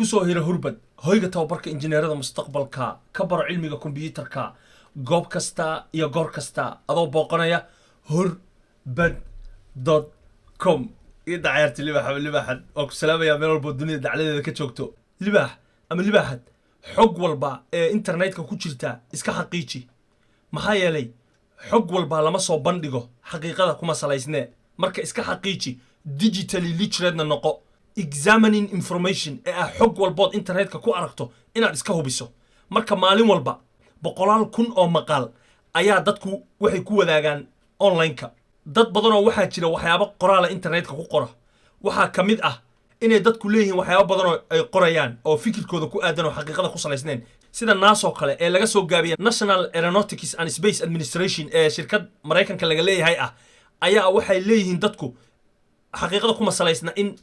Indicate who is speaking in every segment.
Speaker 1: kusoo hira Hurbad hoyga tababarka injineerada mustaqbalka ka baro cilmiga kombiyuutarka goob kasta iyo goor kasta adoo booqanaya hurbad.com ida ciyaarti libaaxad oo ku salaamaya meel walba dunida dacladeeda ka joogto libaax ama libaaxad xog walba ee internetka ku jirta iska xaqiiji maxaa yeelay xog walba lama soo bandhigo xaqiiqada kuma salaysnee marka iska xaqiiji digitally literate noqo examining information ee xog walbood internetka ku aragto inaad iska hubiso marka maalin walba boqolaal kun oo maqaal ayaa dadku waxay ku wadaagaan online-ka dad badan oo waxaa jira waxyaabo qoraal internetka ku qora waxa kamid ah inay dadku leeyihiin waxyaabo badan oo ay qorayaan oo fikirkooda ku aadan oo xaqiiqada ku salaysneen sida naasoo kale ee laga soo gaabiyay National Aeronautics and Space Administration ee shirkad Mareykanka laga leeyahay ayaa waxay leeyihiin dadku xaqiiqada kuma salaysna in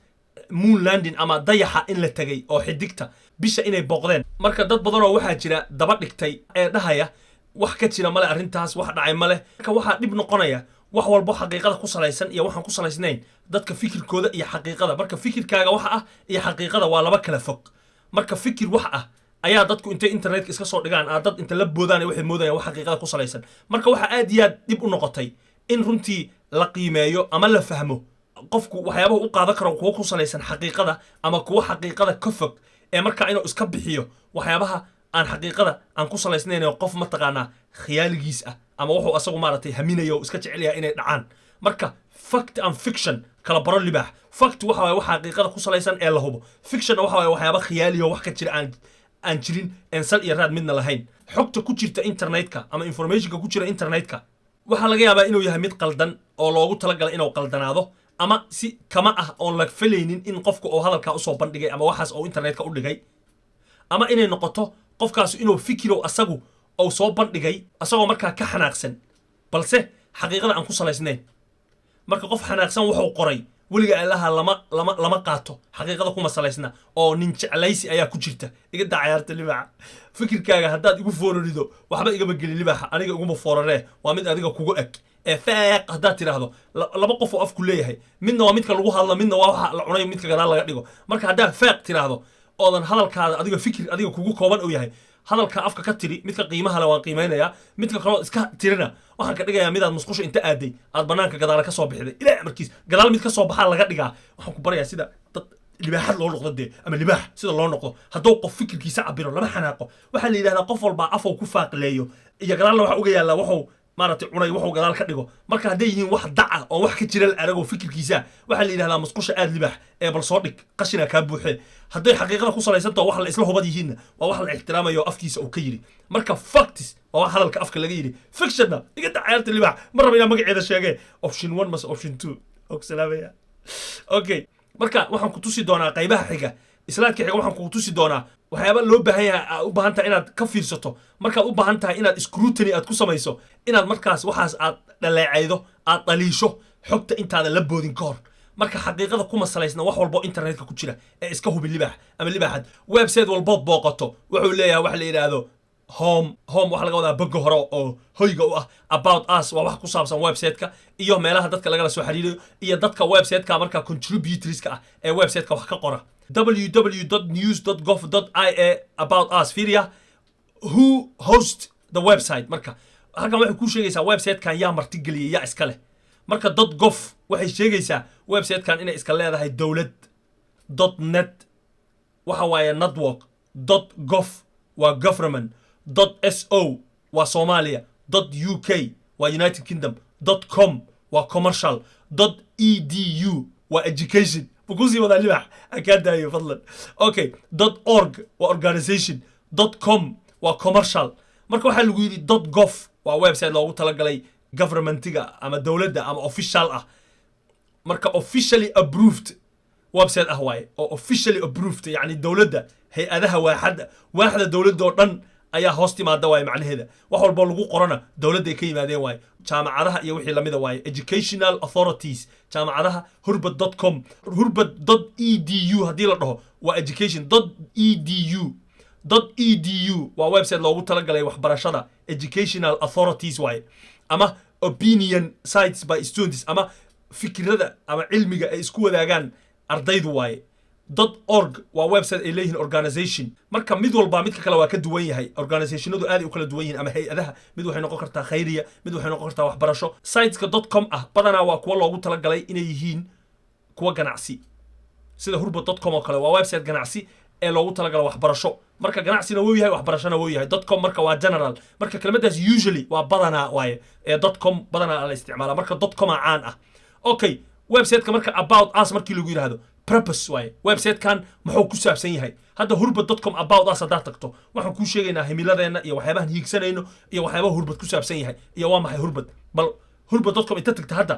Speaker 1: moon landing ama dayaxa in la tagay oo xidigta bisha inay booqdeen marka dad badan oo waxaa jira daba dhigtay ee dhahaya wax ka jira male arintaas wax dhacay male marka waxa dib noqonaya wax walba xaqiiqada ku salaysan iyo waxaan ku salaysnayn dadka fikirkooda iyo xaqiiqada marka fikirkaaga waxa ah iyo xaqiiqada waa laba kala fog marka fikir wax ah ayaa dadku intay internetka iska soo dhigaan dad inta la boodaan waxay moodayaan wax xaqiiqada ku salaysan marka waxa aad iyo aad dib u noqotay in runtii la qiimeeyo ama la fahmo qofku waxyaabaha u qaadan karo kuwa ku salaysan xaqiiqada ama kuwa xaqiiqada ka fog ee marka inuu iska bixiyo waxyaabaha aan xaqiiqada aan ku salaysnayn oo qof ma taqaana khiyaaligiis ah ama wuxuu asagu maaragtay haminayo iska jecel yahay inay dhacaan marka fact and fiction kala baro libaax fact waxa way waxa xaqiiqada ku salaysan ee la hubo fiction waxa way waxyaabo khiyaaliyo wax ka jira aan jirin en sal iyo raad midna lahayn xogta ku jirta internetka ama informationka ku jira internetka waxa laga yaabaa inuu yahay mid qaldan oo loogu talagalay inuu qaldanaado ama si kama ah oo la filaynin in qofku oo hadalka u soo bandhigay ama waxaas oo internetka u dhigay ama inay noqoto qofkaas inuu fikiro asagu oo soo bandhigay asagoo markaa ka xanaaqsan balse xaqiiqada aan ku salaysnayn marka qof xanaaqsan wuxuu qoray weliga allaha lama qaato xaqiiqada kuma salaysna oo nin jeclaysi ayaa ku jirta iga dacayaarta libaaxa fikirkaaga haddaad igu foorarido waxba igama gelin libaaxa aniga iguma fooraree waa mid adiga kugu eg ee faaq haddaad tiraahdo laba qof oo afku leeyahay midna waa midka lagu hadlo midna waa waxa la cunay midka gadaal laga dhigo marka haddaad faaq tiraahdo oodan hadalkaada adiga fikir adiga kugu kooban u yahay hadalka afka ka tiri midka qiimaha leh waan qiimeynaya midka kale iska tirina waxaan ka dhigayaa midaad musqusha inta aaday aad banaanka gadaal ka soo bixday ilaa markiis gadaal mid ka soo baxaa laga dhigaa waxaan ku barayaa sida dad libaaxad loo noqdo ama libaax sida loo noqdo hadduu qof fikirkiisa cabiro lama xanaaqo waxaa la yidhahdaa qof walba afoo ku faaqleeyo iyo gadaalna waxa uga yaallaa wuxuu maaragtay cunay wuxuu gadaal ka dhigo marka hadday yihiin wax daca oo wax ka jira aragoo fikirkiisa waxaa la yidhahdaa musqusha aad libaax ee bal soo dhig qashina kaa buuxee hadday xaqiiqada ku salaysantaho wax la isla hubad yihiinna waa wax la ixtiraamayo afkiisa uu ka yidhi marka facts waa wax hadalka afka laga yidhi fictionna iga dacayaarta libaax ma raba inaan magaceeda sheegee option 1 mas option 2 oo salaamaya okay marka waxaan ku tusi doonaa qaybaha xiga islaadka xiga waxaan ku tusi doonaa waxyaaba loo baahan yahay u baahan tahay inaad ka fiirsato markaad u baahan tahay inaad scrutiny aad ku samayso inaad markaas waxaas aad dhaleecaydo aad dhaliisho xogta intaadan la boodin ka hor marka xaqiiqada kuma salaysna wax walbo internetka ku jira ee iska hubi libaax ama libaaxad website walbood booqato wuxuu leeyahay wax la yiraahdo home waxa laga wadaa bogga hore oo hoyga u ah about us waa wax ku saabsan website-ka iyo meelaha dadka lagala soo xiriiriyo iyo dadka website-ka marka contributorska ah ee website-ka wax ka qora www.news.gov.ia about us fiiriya who host the website marka halkan waxay ku sheegaysaa website-kan yaa martigeliyay yaa iska leh marka .gov waxay sheegaysaa website-kan inay iska leedahay dawlad .net waxa waaye network .gov waa government .so waa Soomaaliya .uk waa United Kingdom .com waa commercial .edu waa education bukusi wada libaax akadayo fadlan okay .org waa organization .com waa commercial marka waxa lagu yiri .gov waa website loogu talagalay governmentiga ama dawladda ama official ah marka officially approved website ah waaye oo officially approved yani dawladda hay'adaha waaxda dawladda oo dhan ayaa hoos timaada waaye macnaheeda wax walba lagu qorana dawladda ay ka yimaadeen waaye jaamacadaha iyo wixii lamida waaye educational authorities jaamacadaha hurbad.com hurbad.edu haddii la dhaho waa education.edu waa website loogu talagalay waxbarashada educational authorities waaye ama opinion sites by students ama fikrada ama cilmiga ay isku wadaagaan ardaydu waaye .org waa website ay leeyihiin organization marka mid walba midka kale waa ka duwan yahay organizationadu aad u kala duwan yihiin ama hay'adaha mid waxay noqon kartaa khayriya mid waxay noqon kartaa waxbarasho siteska .com ah badanaa waa kuwa loogu talagalay inay yihiin kuwa ganacsi sida hurbad.com oo kale waa website ganacsi ee loogu talagalay waxbarasho marka ganacsina wuu yahay waxbarashana wuu yahay .com marka waa general marka kelmaddaas usually waa badanaa waaye ee .com badanaa la isticmaala marka .com caan ah okay website-ka marka about us markii lagu yiraahdo purpose waaye website-kan muxuu ku saabsan yahay hadda hurbad.com about us hadaa tagto waxaan ku sheegaynaa himiladeena iyo waxyaabahan hiigsanayno iyo waxyaabaha hurbad ku saabsan yahay iyo waa maxay hurbad bal hurbad.com inta tagta hadda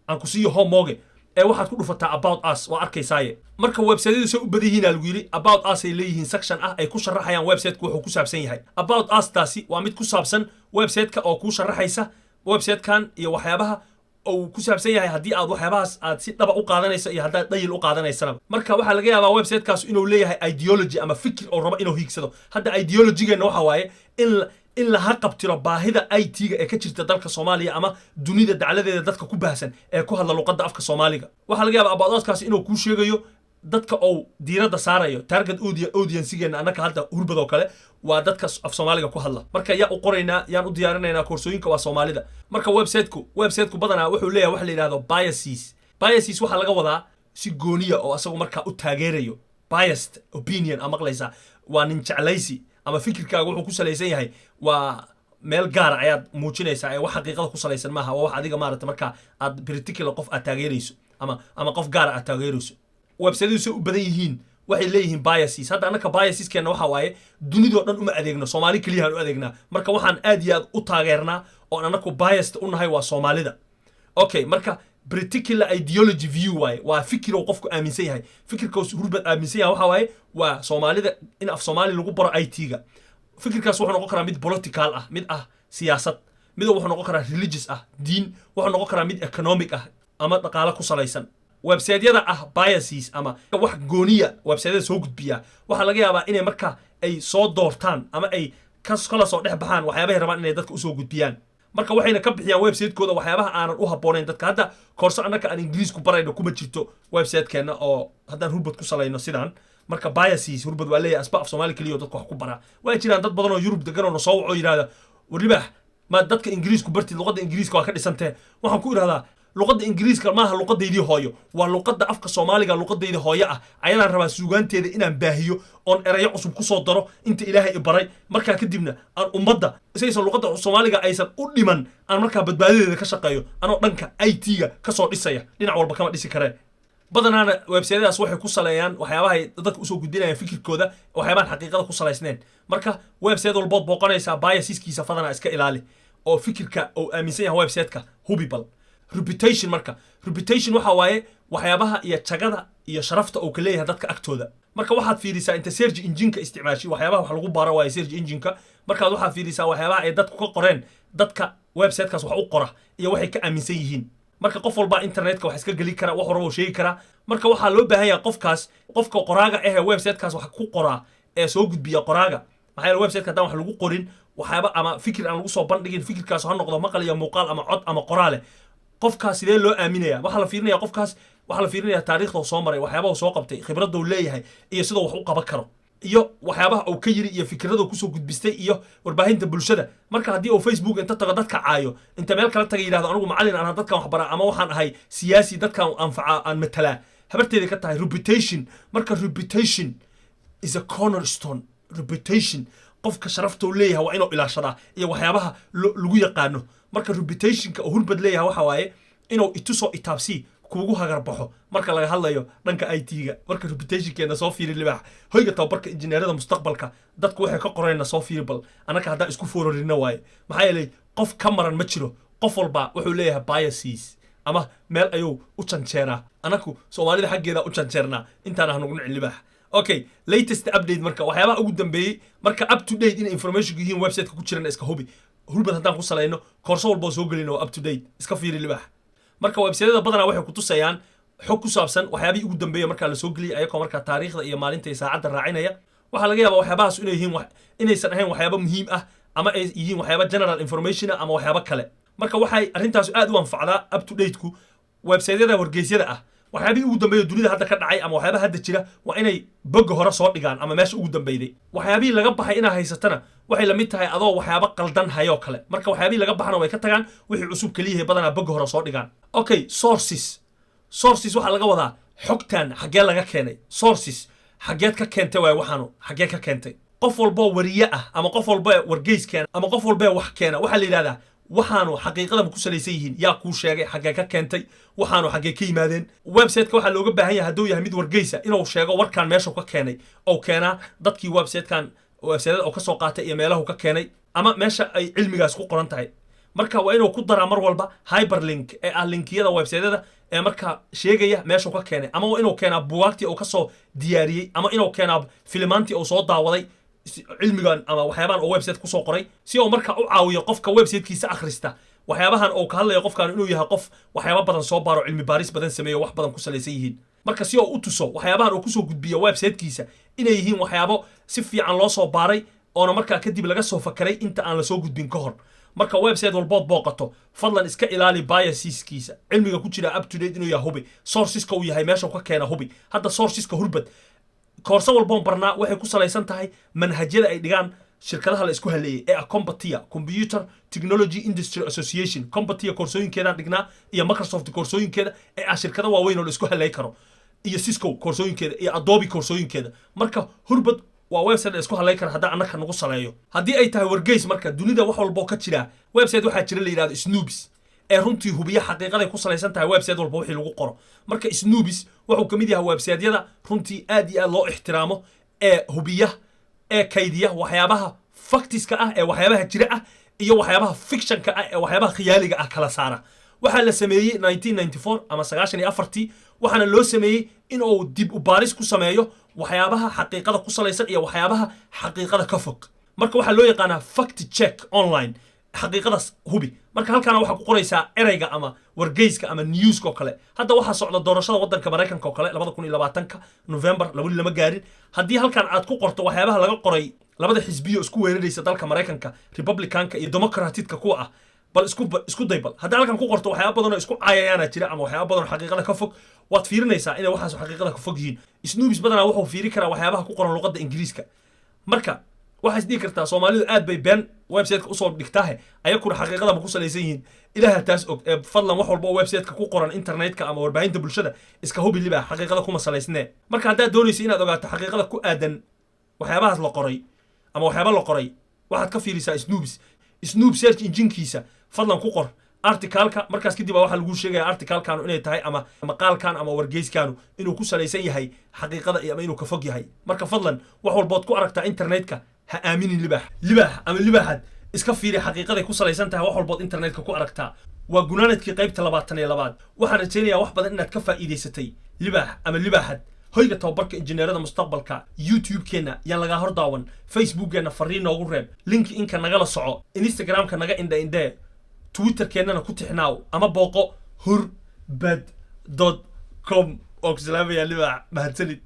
Speaker 1: aan ku siiyo homeoge ee waxaad ku dhufataa about us waa arkaysaaye marka website-yadu soo u badayihiin lagu yiri about us ay leeyihiin section ah ay ku sharaxayaan website-ku wuxuu ku saabsan yahay about us taasi waa mid ku saabsan website-ka oo ku sharaxaysa website-kan iyo waxyaabaha oo ku saabsan yahay haddii aad waxyaabahaas aad si dhaba u qaadanayso iyo haddaad dhayil u qaadanaysana marka waxaa laga yaabaa website-kaas inuu leeyahay ideology ama fikir oo rabo inuu hiigsado hadda ideology-geena waxa waaye in laha qabtiro baahida IT-ga ee ka jirta dalka Soomaaliya ama dunida dacladeeda dadka ku baahsan ee ku hadla luqadda afka Soomaaliga waxaa laga yaabaa about-kaas inuu ku sheegayo dadka oo diiradda saarayo target audience-geena annaka hadda hurbad oo kale waa dadka af Soomaaliga ku hadla marka yaa u qoraynaa yaan u diyaarinaynaa koorsooyinka waa Soomaalida marka website-ku badanaa wuxuu leeyahay wax la yiraahdo biases waxa laga wadaa si gooniya oo asagu marka u taageerayo biased opinion ama maqlaysa waa nin jeclaysi ama fikirkaaga wuxuu ku salaysan yahay waa meel gaar ah ayaad muujinaysaa ee wax xaqiiqada ku salaysan maaha waa wax adiga maarata marka aad particular qof aad taageerayso ama qof gaar ah aad taageerayso website-yadu soo u badan yihiin waxay leeyihiin biases hadda annaka biaseskeena waxa waaye dunidoo dhan uma adeegno Soomaali kaliya aan u adeegnaa marka waxaan aad iyo aad u taageernaa oo annaku biased u nahay waa Soomaalida okay marka particular ideology view waaye waa fikir oo qofku aaminsan yahay fikirkaas hurbad aaminsan yahay waxa waaye waa Soomaalida in af Soomaali lagu baro IT-ga fikirkaas wuxuu noqon karaa mid political ah mid ah siyaasad mid wuxuu noqon karaa religious ah diin wuxuu noqon karaa mid economic ah ama dhaqaale ku salaysan website-yada ah biases ama wax gooniya website-yada soo gudbiya waxa laga yaabaa inay marka ay soo doortaan ama ay kala soo dhex baxaan waxyaabaha rabaan inay dadka u soo gudbiyaan marka waxayna ka bixiyaan website-kooda waxyaabaha aanan u habboonayn dadka hadda koorso annaka aan Ingiriis ku barayno kuma jirto website-keena oo haddaan hurbad ku salayno sidaan marka biases hurbad waa leeyahay asbaab Soomaali kaliya dadka wax ku bara waa jiraan dad badan oo Yurub degan oo soo waco yiraahdo Libaax ma dadka Ingiriis ku bartid luqadda Ingiriiska waa ka dhisantay waxaan ku iraahdaa luqadda Ingiriiska maaha luqadeedii hooyo waa luqadda afka Soomaaliga luqadeedii hooyo ah ayaan rabaa suugaanteeda inaan baahiyo on erayo cusub ku soo daro inta Ilaahay i baray marka kadibna aan ummadda isaysan luqadda Soomaaliga aysan u dhiman aan marka badbaadadeeda ka shaqeeyo anoo dhanka IT-ga ka soo dhisaya dhinac walba kama dhisi kareen badanaana website-yadaas waxay ku saleeyaan waxyaabaha ay dadka u soo gudbinayaan fikirkooda waxyaabahan xaqiiqada ku salaysneen marka website walbood booqanaysa biaseskiisa fadana iska ilaali oo fikirka oo aaminsan yahay website-ka hubibal reputation waxa waaye waxyaabaha iyo tagada iyo sharafta uu ka leeyahay dadka agtooda marka waxaad fiirisaa inta search engine-ka isticmaashi waxyaabaha wax lagu baaro waaye search engine-ka markaad waxaad fiirisaa waxyaabaha ay dadku ka qoreen dadka website-kaas wax u qora iyo waxay ka aaminsan yihiin marka qof walba internetka wax iska gali kara wax walba uu sheegi kara marka waxaa loo baahan yahay qofka qoraaga ah website-kaas wax ku qoraa ee soo gudbiya qoraaga maxaa yeelay website-ka haddaan wax lagu qorin waxyaaba ama fikir aan lagu soo bandhigin fikirkaas ha noqdo maqal iyo muuqaal ama cod ama qoraale qofkaas sidee loo aaminaya waxa la fiirinaya qofkaas waxa la fiirinaya taariikhda soo maray waxyaabaha soo qabtay khibradda uu leeyahay iyo sida wax u qaban karo iyo waxyaabaha uu ka yiri iyo fikrada ku soo gudbistay iyo warbaahinta bulshada marka haddii uu Facebook inta tago dadka caayo inta meel kala taga yiraahdo anigu macallin aan dadkan wax bara ama waxaan ahay siyaasi dadkan anfaca aan matala habarteeda ka tahay reputation marka reputation is a cornerstone reputation qofka sharafta uu leeyahay waa inuu ilaashada iyo waxyaabaha lagu yaqaano marka reputationka oo hurbad leeyahay waxa waaye inuu ituso itaabsi kuugu hagar baxo marka laga hadlayo dhanka IT-ga marka reputationkeena soo fiiri Libaax hoyga tababarka injineerada mustaqbalka dadku waxay ka qorayna soo fiiri bal anaka hadda isku foorarina waaye maxaa yeelay qof ka maran ma jiro qof walba wuxuu leeyahay biases ama meel ayuu u janjeeraa anaku Soomaalida xaggeeda u janjeernaa intaan aanu nicin Libaax okay latest update marka waxyaabaha ugu dambeeyay marka up to date in information yihiin website-ka ku jirana iska hubi hurbad haddaan ku salayno koorso walba soo gelino up to date iska fiiri Libaax marka website-yada badanaa waxay ku tusayaan xog ku saabsan waxyaabihii ugu dambeeyay marka la soo geliyay ayagoo marka taariikhda iyo maalinta iyo saacadda raacinaya waxa laga yaabaa waxyaabahaas inay yihiin inaysan ahayn waxyaabo muhiim ah ama ay yihiin waxyaabo general information ama waxyaabo kale marka waxay arrintaas aad u anfacdaa up to date ku website-yada wargeysyada ah waxyaabihii ugu dambeeyay dunida hadda ka dhacay ama waxyaabaha hadda jira waa inay bogga hore soo dhigaan ama meesha ugu dambeeyay waxyaabihii laga baxay inaa haysatana waxay la mid tahay adoo waxyaabo qaldan hayo kale marka waxyaabihii laga baxana way ka tagaan wixii cusub kaliya badanaa bogga hore soo dhigaan okay sources waxa laga wadaa xogtan xagee laga keenay sources xageed ka keentay way waxaanu xagee ka keentay qof walba wariye ah ama qof walba wargeys keena ama qof walba wax keena waxa la yiraahdaa waxaanu xaqiiqada ku salaysan yihiin yaa ku sheegay xagee ka keentay waxaanu xagee ka yimaadeen website-ka waxa looga baahan yahay haduu yahay mid wargeysa inuu sheego warkan meesha ka keenay oo keena dadkii website-kan website-da oo ka soo qaatay iyo meelaha ka keenay ama meesha ay cilmigaas ku qoran tahay marka waa inuu ku daraa mar walba hyperlink ee ah linkiyada website-da ee marka sheegaya meesha ka keenay ama waa inuu keenaa buugaagtii oo ka soo diyaariyay ama inuu keenaa filmaantii oo soo daawaday cilmigan ama waxyaabahan oo website ku soo qoray si uu marka u caawiyo qofka website-kiisa akhrista waxyaabahan oo ka hadlaya qofkan inuu yahay qof waxyaabo badan soo baaro cilmi baaris badan sameeyo wax badan ku salaysan yihiin marka si uu u tuso waxyaabahan uu ku soo gudbiyo website-kiisa inay yihiin waxyaabo si fiican loo soo baaray oo marka kadib laga soo fakaray inta aan la soo gudbin ka hor marka website walbood booqato fadlan iska ilaali biaseskiisa cilmiga ku jira up to date inuu yahay hubi sourceska uu yahay meesha ka keena hubi hadda sourceska hurbad koorso walboon barnaa waxay ku salaysan tahay manhajyada ay dhigaan shirkadaha la isku haleeyay ee Qaybtii Computer Technology Industry Association Qaybtii koorsooyinkeeda dhignaa iyo Microsoft koorsooyinkeeda ee shirkada waaweyn oo la isku haleey karo iyo Cisco koorsooyinkeeda iyo Adobe koorsooyinkeeda marka Hurbad waa website isku haleey kara haddii annaka nagu saleeyo haddii ay tahay wargeys marka dunida wax walba ka jira website waxa jira la yiraahdo Snoobs ee runtii hubiya xaqiiqada ku salaysan tahay website walba wixii lagu qoro marka Snoobs wuxuu kamid yahay website-yada runtii aad iyo aad loo ixtiraamo ee hubiya ee kaydiya waxyaabaha factiska ah ee waxyaabaha jira ah iyo waxyaabaha fictionka ah ee waxyaabaha khiyaaliga ah kala saara waxa la sameeyay 1994 ama 94 waxaana loo sameeyay in uu dib u baaris ku sameeyo waxyaabaha xaqiiqada ku salaysan iyo waxyaabaha xaqiiqada ka fog marka waxa loo yaqaan fact check online xaqiiqadaas hubi marka halkaana waxa ku qoraysaa erayga ama wargeyska ama news ko kale hadda waxa socda doorashada wadanka Mareykanka oo kale 2020 November lama gaarin haddii halkan aad ku qorto waxyaabaha laga qoray labada xisbiyo isku weeraraysa dalka Mareykanka Republicanka iyo Democratic-ka kuwa ah bal isku daybal haddii halkan ku qorto waxyaabo badan oo isku caayayana jira ama waxyaabo badan xaqiiqada ka fog waad fiirinaysaa inay waxaas xaqiiqada ka fog yihiin Snoobs badana wuxuu fiiri karaa waxyaabaha ku qoran luqadda Ingiriiska marka waxaad dhigi kartaa Soomaalidu aad bay been website-ka u soo dhigtaa ayakuna xaqiiqada ma ku salaysan yihiin ilaaha taas og fadlan wax walba website-ka ku qoran internet-ka ama warbaahinta bulshada iska hubi Libaax xaqiiqada kuma salaysnee marka haddaad doonayso inaad ogaato xaqiiqada ku aadan waxyaabahaas la qoray ama waxyaabo la qoray waxaad ka fiirisaa Snoobs search engine-kiisa fadlan ku qor article-ka markaas kadib waxa lagu sheegay article-kan inay tahay ama maqaalkan ama wargeyskan inuu ku salaysan yahay xaqiiqada iyo inuu ka fog yahay marka fadlan wax walba ku aragtaa internet-ka ha aaminin Libaax ama Libaaxad iska fiiri xaqiiqada ku salaysan tahay wax walba internet-ka ku aragtaa waa gunaanadkii qaybta 22 waxaan rajaynayaa wax badan inaad ka faa'iideysatay Libaax ama Libaaxad hoyga tababarka injineerada mustaqbalka YouTube-keena yaan laga hor daawan Facebook-keena fariin noogu reeb link inka nagala soco Instagram-ka naga indha Twitter-keenana ku tixnaaw ama booqo hurbad.com oo salaam ya Libaax mahadsanid